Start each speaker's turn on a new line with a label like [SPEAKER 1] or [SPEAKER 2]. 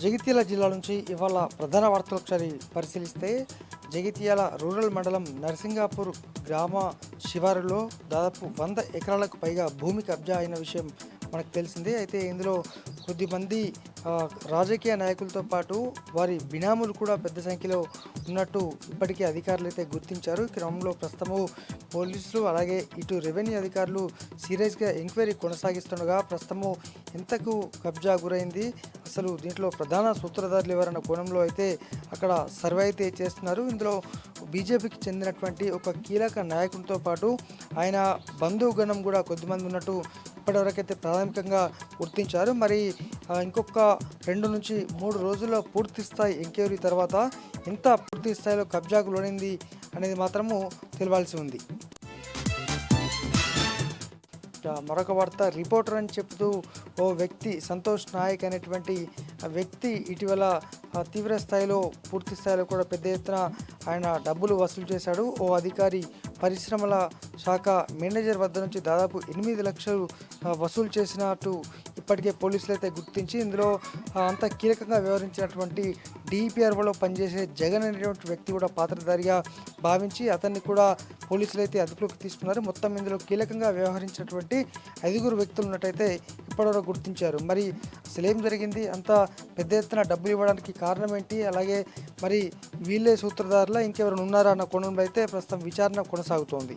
[SPEAKER 1] జగిత్యాల జిల్లా నుంచి ఇవాళ ప్రధాన వార్తలు ఒకసారి పరిశీలిస్తే జగిత్యాల రూరల్ మండలం నరసింగాపూర్ గ్రామ శివారులో దాదాపు 100 ఎకరాలకు పైగా భూమి కబ్జా అయిన విషయం మనకు తెలిసిందే. అయితే ఇందులో కొద్దిమంది రాజకీయ నాయకులతో పాటు వారి బినాములు కూడా పెద్ద సంఖ్యలో ఉన్నట్టు ఇప్పటికే అధికారులు అయితే గుర్తించారు. ఈ క్రమంలో ప్రస్తుతము పోలీసులు అలాగే ఇటు రెవెన్యూ అధికారులు సీరియస్గా ఎంక్వైరీ కొనసాగిస్తుండగా ప్రస్తుతము ఎంతకు కబ్జా గురైంది, అసలు దీంట్లో ప్రధాన సూత్రధారులు ఎవరన్న కోణంలో అయితే అక్కడ సర్వే అయితే చేస్తున్నారు. ఇందులో బీజేపీకి చెందినటువంటి ఒక కీలక నాయకునితో పాటు ఆయన బంధువుగణం కూడా కొద్దిమంది ఉన్నట్టు ఇప్పటివరకైతే ప్రాథమికంగా గుర్తించారు. మరి ఇంకొక 2 నుంచి 3 రోజుల్లో పూర్తి స్థాయి ఎంక్వైరీ తర్వాత ఎంత పూర్తి స్థాయిలో కబ్జాకు లోనింది అనేది మాత్రము తెలియాల్సి ఉంది. మరొక వార్త, రిపోర్టర్ అని చెప్తూ ఓ వ్యక్తి సంతోష్ నాయక్ అనేటువంటి వ్యక్తి ఇటీవల తీవ్ర స్థాయిలో పూర్తి స్థాయిలో కూడా పెద్ద ఎత్తున ఆయన డబ్బులు వసూలు చేశాడు. ఓ అధికారి పరిశ్రమల శాఖ మేనేజర్ వద్ద నుంచి దాదాపు 8 లక్షలు వసూలు చేసినట్టు ఇప్పటికే పోలీసులు అయితే గుర్తించి ఇందులో అంత కీలకంగా వ్యవహరించినటువంటి డిపిఆర్ఓలో పనిచేసే జగన్ అనేటువంటి వ్యక్తి కూడా పాత్రధారిగా భావించి అతన్ని కూడా పోలీసులు అయితే అదుపులోకి తీసుకున్నారు. మొత్తం ఇందులో కీలకంగా వ్యవహరించినటువంటి 5 వ్యక్తులు ఉన్నట్టయితే ఇప్పటివరకు గుర్తించారు. మరి అసలు ఏం జరిగింది, అంత పెద్ద ఎత్తున డబ్బులు ఇవ్వడానికి కారణం ఏంటి, అలాగే మరి వీళ్ళే సూత్రధారులా ఇంకెవరైనా ఉన్నారా అన్న కోణంలో అయితే ప్రస్తుతం విచారణ కొనసాగుతోంది.